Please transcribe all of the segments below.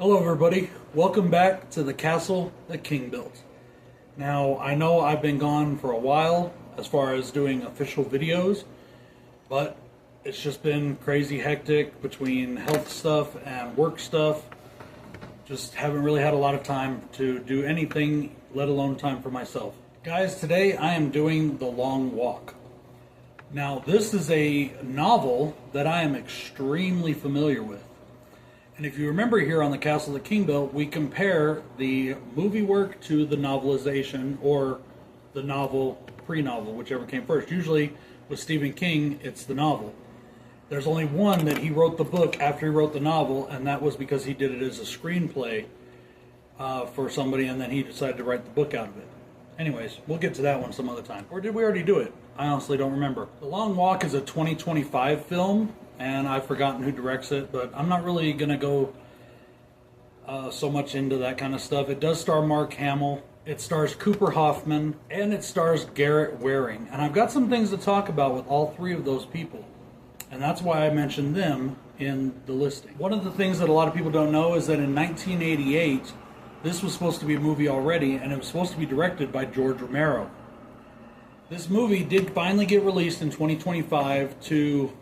Hello everybody, welcome back to the castle that King built. Now, I know I've been gone for a while as far as doing official videos, but it's just been crazy hectic between health stuff and work stuff. Just haven't really had a lot of time to do anything, let alone time for myself. Guys, today I am doing The Long Walk. Now, this is a novel that I am extremely familiar with. And if you remember here on the Castle that King built, we compare the movie work to the novelization, or the novel, pre-novel, whichever came first. Usually with Stephen King, it's the novel. There's only one that he wrote the book after he wrote the novel, and that was because he did it as a screenplay for somebody, and then he decided to write the book out of it. Anyways, we'll get to that one some other time. Or did we already do it? I honestly don't remember. The Long Walk is a 2025 film, and I've forgotten who directs it, but I'm not really going to go so much into that kind of stuff. It does star Mark Hamill, it stars Cooper Hoffman, and it stars Garrett Waring. And I've got some things to talk about with all three of those people, and that's why I mentioned them in the listing. One of the things that a lot of people don't know is that in 1988, this was supposed to be a movie already, and it was supposed to be directed by George Romero. This movie did finally get released in 2025 to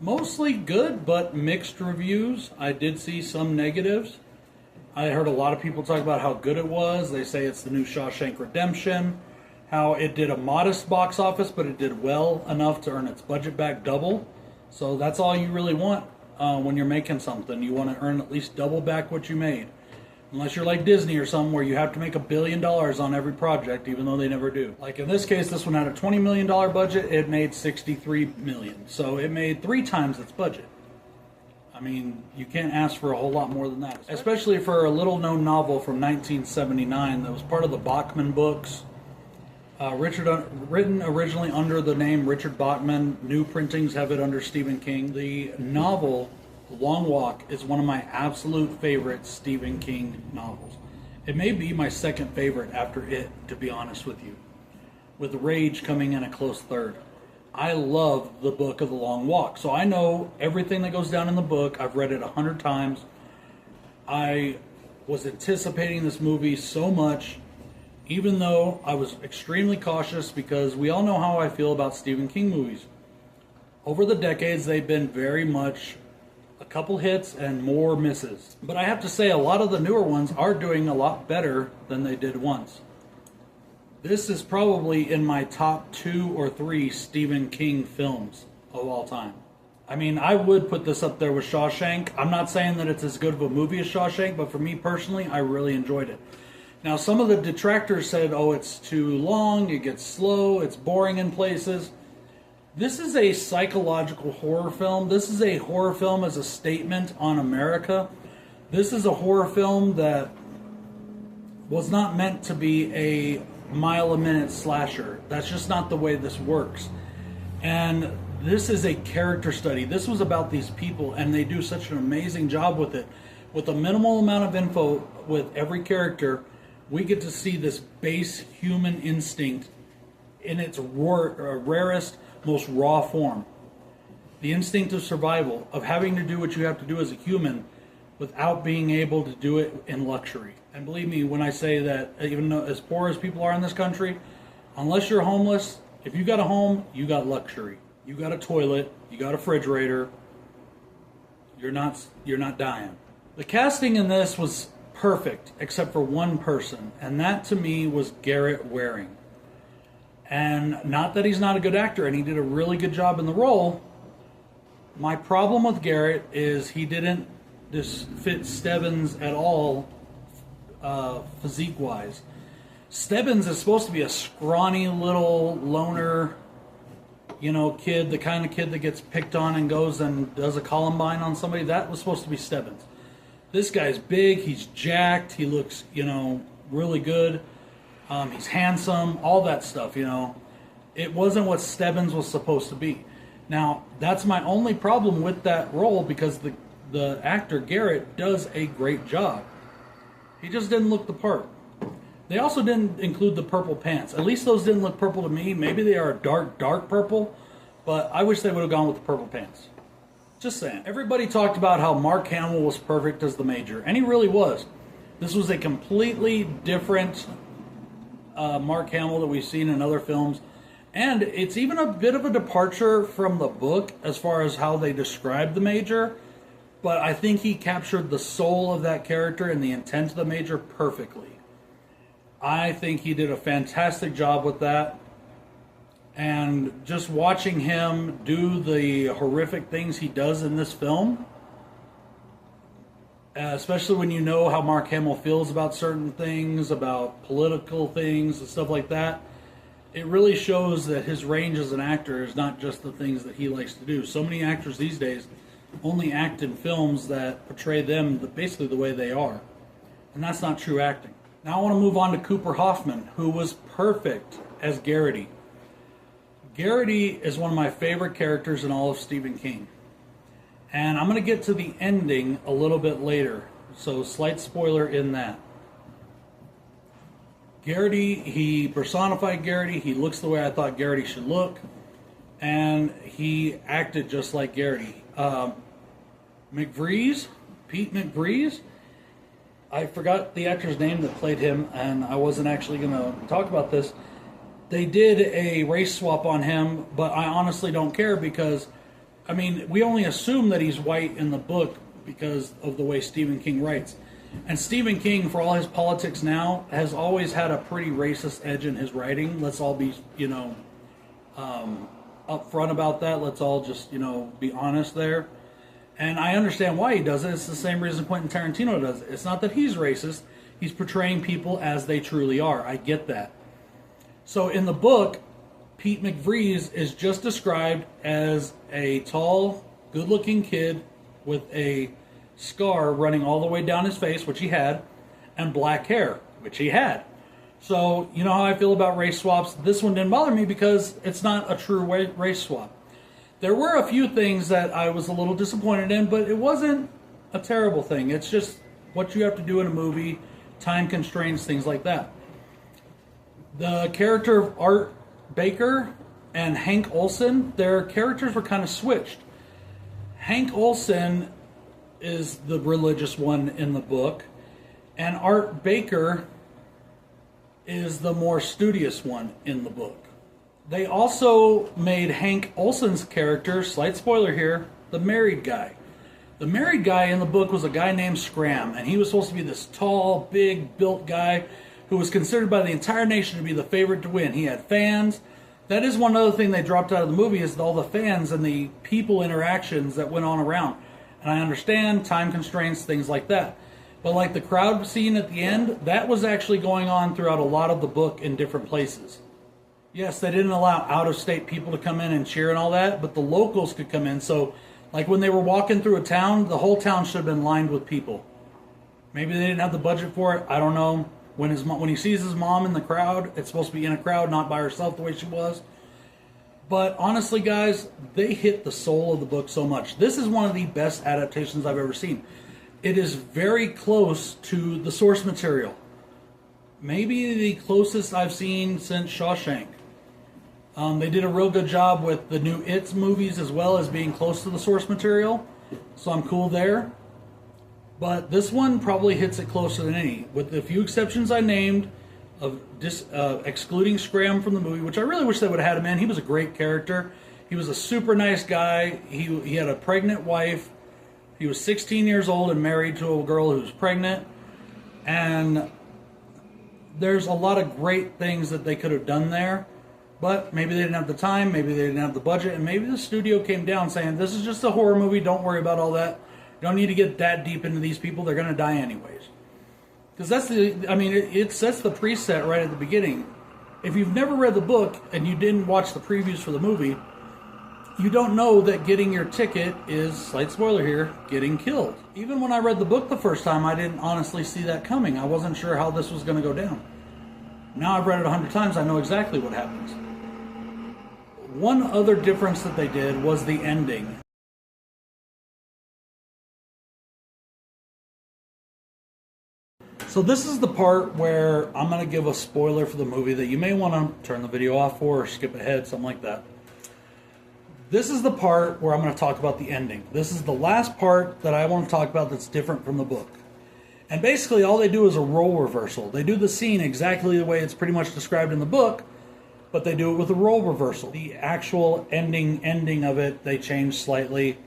mostly good, but mixed reviews. I did see some negatives. I heard a lot of people talk about how good it was. They say it's the new Shawshank Redemption. How it did a modest box office, but it did well enough to earn its budget back double. So that's all you really want when you're making something. You want to earn at least double back what you made. Unless you're like Disney or something where you have to make $1 billion on every project, even though they never do. Like in this case, this one had a $20 million budget. It made $63 million. So it made 3 times its budget. I mean, you can't ask for a whole lot more than that. Especially for a little-known novel from 1979 that was part of the Bachman books. Written originally under the name Richard Bachman. New printings have it under Stephen King. The novel The Long Walk is one of my absolute favorite Stephen King novels. It may be my second favorite after it, to be honest with you, with Rage coming in a close third. I love the book of The Long Walk, so I know everything that goes down in the book. I've read it 100 times. I was anticipating this movie so much, even though I was extremely cautious, because we all know how I feel about Stephen King movies. Over the decades, they've been very much a couple hits and more misses. But I have to say, a lot of the newer ones are doing a lot better than they did once. This is probably in my top 2 or 3 Stephen King films of all time. I mean, I would put this up there with Shawshank. I'm not saying that it's as good of a movie as Shawshank, but for me personally, I really enjoyed it. Now, some of the detractors said, oh, it's too long, it gets slow, it's boring in places. This is a psychological horror film. This is a horror film as a statement on America. This is a horror film that was not meant to be a mile-a-minute slasher. That's just not the way this works. And this is a character study. This was about these people, and they do such an amazing job with it. With a minimal amount of info with every character, we get to see this base human instinct in its rarest, most raw form. The instinct of survival, of having to do what you have to do as a human without being able to do it in luxury. And believe me when I say that, even though as poor as people are in this country, unless you're homeless, if you got a home, you got luxury. You got a toilet, you got a refrigerator, you're not dying. The casting in this was perfect, except for one person, and that to me was Garrett Waring. And not that he's not a good actor, and he did a really good job in the role. My problem with Garrett is he didn't just fit Stebbins at all, physique-wise. Stebbins is supposed to be a scrawny little loner, kid, the kind of kid that gets picked on and goes and does a Columbine on somebody. That was supposed to be Stebbins. This guy's big, he's jacked, he looks, really good. He's handsome, all that stuff, It wasn't what Stebbins was supposed to be. Now, that's my only problem with that role, because the actor, Garrett, does a great job. He just didn't look the part. They also didn't include the purple pants. At least those didn't look purple to me. Maybe they are dark, dark purple, but I wish they would have gone with the purple pants. Just saying. Everybody talked about how Mark Hamill was perfect as the Major, and he really was. This was a completely different Mark Hamill that we've seen in other films. And it's even a bit of a departure from the book as far as how they describe the Major. But I think he captured the soul of that character and the intent of the Major perfectly. I think he did a fantastic job with that. And just watching him do the horrific things he does in this film, especially when you know how Mark Hamill feels about certain things, about political things and stuff like that, it really shows that his range as an actor is not just the things that he likes to do. So many actors these days only act in films that portray them basically the way they are. And that's not true acting. Now I want to move on to Cooper Hoffman, who was perfect as Garrity. Garrity is one of my favorite characters in all of Stephen King. And I'm going to get to the ending a little bit later. So slight spoiler in that. Garrity, he personified Garrity. He looks the way I thought Garrity should look. And he acted just like Garrity. McVries, Pete McVries. I forgot the actor's name that played him, and I wasn't actually going to talk about this. They did a race swap on him, but I honestly don't care because, I mean, we only assume that he's white in the book because of the way Stephen King writes. And Stephen King, for all his politics now, has always had a pretty racist edge in his writing. Let's all be, upfront about that. Let's all just, be honest there. And I understand why he does it. It's the same reason Quentin Tarantino does it. It's not that he's racist. He's portraying people as they truly are. I get that. So in the book, Pete McVries is just described as a tall, good-looking kid with a scar running all the way down his face, which he had, and black hair, which he had. So, you know how I feel about race swaps? This one didn't bother me because it's not a true race swap. There were a few things that I was a little disappointed in, but it wasn't a terrible thing. It's just what you have to do in a movie, time constraints, things like that. The character of Art Baker and Hank Olson, their characters were kind of switched. Hank Olson is the religious one in the book, and Art Baker is the more studious one in the book. They also made Hank Olson's character, slight spoiler here, the married guy. The married guy in the book was a guy named Scram, and he was supposed to be this tall, big, built guy who was considered by the entire nation to be the favorite to win. He had fans. That is one other thing they dropped out of the movie, is all the fans and the people interactions that went on around. And I understand time constraints, things like that. But like the crowd scene at the end, that was actually going on throughout a lot of the book in different places. Yes, they didn't allow out-of-state people to come in and cheer and all that, but the locals could come in. So, like when they were walking through a town, the whole town should have been lined with people. Maybe they didn't have the budget for it. I don't know. When he sees his mom in the crowd, it's supposed to be in a crowd, not by herself the way she was. But honestly, guys, they hit the soul of the book so much. This is one of the best adaptations I've ever seen. It is very close to the source material. Maybe the closest I've seen since Shawshank. They did a real good job with the new It's movies as well as being close to the source material. So I'm cool there. But this one probably hits it closer than any. With the few exceptions I named, of excluding Scram from the movie, which I really wish they would have had him in. He was a great character. He was a super nice guy. He had a pregnant wife. He was 16 years old and married to a girl who was pregnant. And there's a lot of great things that they could have done there. But maybe they didn't have the time, maybe they didn't have the budget, and maybe the studio came down saying, this is just a horror movie, don't worry about all that. You don't need to get that deep into these people, they're going to die anyways. Because it sets the preset right at the beginning. If you've never read the book and you didn't watch the previews for the movie, you don't know that getting your ticket is, slight spoiler here, getting killed. Even when I read the book the first time, I didn't honestly see that coming. I wasn't sure how this was going to go down. Now I've read it 100 times, I know exactly what happens. One other difference that they did was the ending. So this is the part where I'm going to give a spoiler for the movie that you may want to turn the video off for or skip ahead, something like that. This is the part where I'm going to talk about the ending. This is the last part that I want to talk about that's different from the book. And basically all they do is a role reversal. They do the scene exactly the way it's pretty much described in the book, but they do it with a role reversal. The actual ending of it, they change slightly.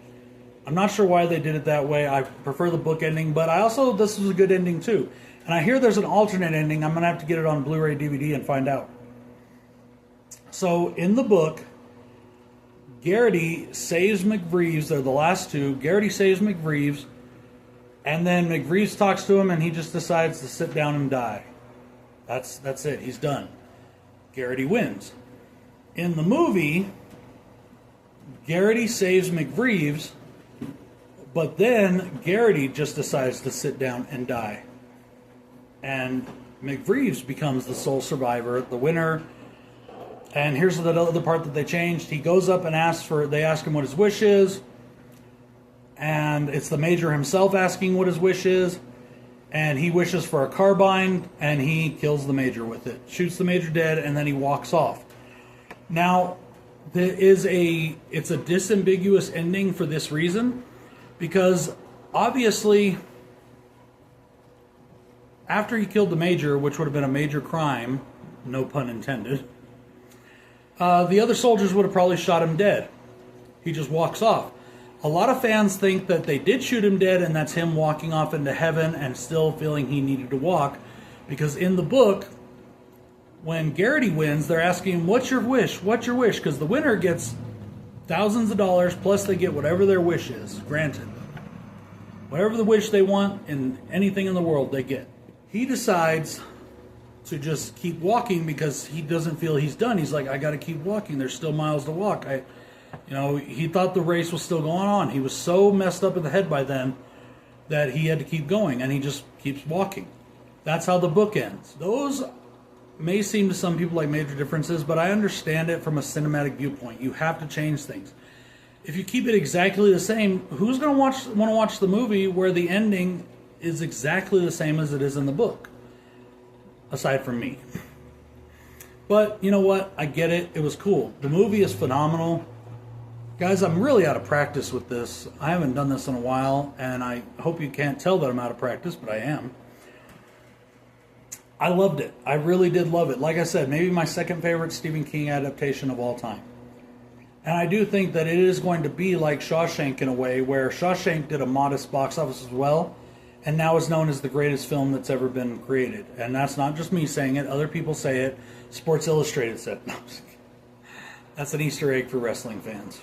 I'm not sure why they did it that way. I prefer the book ending, but this was a good ending too. And I hear there's an alternate ending. I'm going to have to get it on Blu-ray DVD and find out. So in the book, Garrity saves McGreaves. They're the last two. Garrity saves McGreaves, and then McGreaves talks to him, and he just decides to sit down and die. That's it. He's done. Garrity wins. In the movie, Garrity saves McGreaves, but then Garrity just decides to sit down and die. And McGreaves becomes the sole survivor, the winner. And here's the other part that they changed. He goes up and they ask him what his wish is. And it's the Major himself asking what his wish is. And he wishes for a carbine, and he kills the Major with it. Shoots the Major dead, and then he walks off. Now, it's a disambiguous ending for this reason. Because, obviously, after he killed the Major, which would have been a major crime, no pun intended, the other soldiers would have probably shot him dead. He just walks off. A lot of fans think that they did shoot him dead, and that's him walking off into heaven and still feeling he needed to walk. Because in the book, when Garrity wins, they're asking him, what's your wish? What's your wish? Because the winner gets thousands of dollars, plus they get whatever their wish is, granted. Whatever the wish they want in anything in the world, they get. He decides to just keep walking because he doesn't feel he's done. He's like, I got to keep walking. There's still miles to walk. He thought the race was still going on. He was so messed up in the head by then that he had to keep going, and he just keeps walking. That's how the book ends. Those may seem to some people like major differences, but I understand it from a cinematic viewpoint. You have to change things. If you keep it exactly the same, who's going to want to watch the movie where the ending is exactly the same as it is in the book? Aside from me. But you know what? I get it. It was cool. The movie is phenomenal. Guys, I'm really out of practice with this. I haven't done this in a while, and I hope you can't tell that I'm out of practice, but I am. I loved it. I really did love it. Like I said, maybe my second favorite Stephen King adaptation of all time. And I do think that it is going to be like Shawshank in a way, where Shawshank did a modest box office as well, and now is known as the greatest film that's ever been created. And that's not just me saying it. Other people say it. Sports Illustrated said it. No, that's an Easter egg for wrestling fans.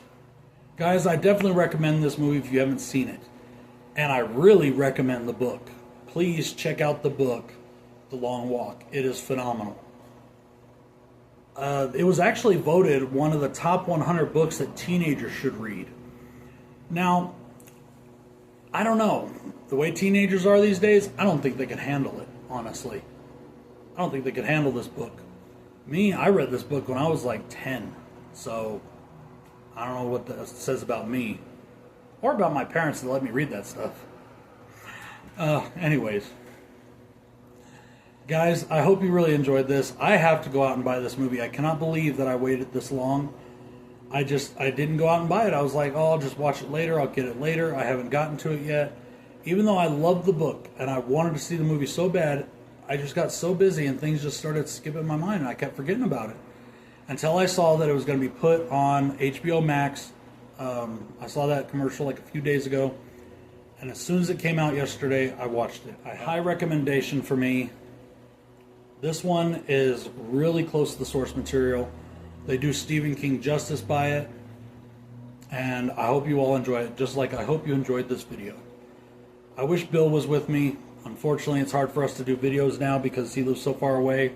Guys, I definitely recommend this movie if you haven't seen it. And I really recommend the book. Please check out the book, The Long Walk. It is phenomenal. It was actually voted one of the top 100 books that teenagers should read. Now, I don't know. The way teenagers are these days, I don't think they can handle it, honestly. I don't think they could handle this book. Me, I read this book when I was like 10. So, I don't know what that says about me. Or about my parents that let me read that stuff. Anyways. Guys, I hope you really enjoyed this. I have to go out and buy this movie. I cannot believe that I waited this long. I didn't go out and buy it. I was like, oh, I'll just watch it later. I'll get it later. I haven't gotten to it yet. Even though I loved the book and I wanted to see the movie so bad, I just got so busy and things just started skipping my mind and I kept forgetting about it. Until I saw that it was going to be put on HBO Max. I saw that commercial like a few days ago. And as soon as it came out yesterday, I watched it. A high recommendation for me. This one is really close to the source material. They do Stephen King justice by it. And I hope you all enjoy it, just like I hope you enjoyed this video. I wish Bill was with me. Unfortunately, it's hard for us to do videos now because he lives so far away.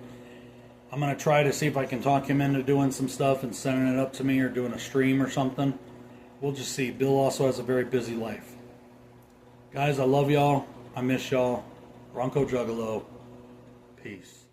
I'm going to try to see if I can talk him into doing some stuff and sending it up to me or doing a stream or something. We'll just see. Bill also has a very busy life. Guys, I love y'all. I miss y'all. Bronco Juggalo. Peace.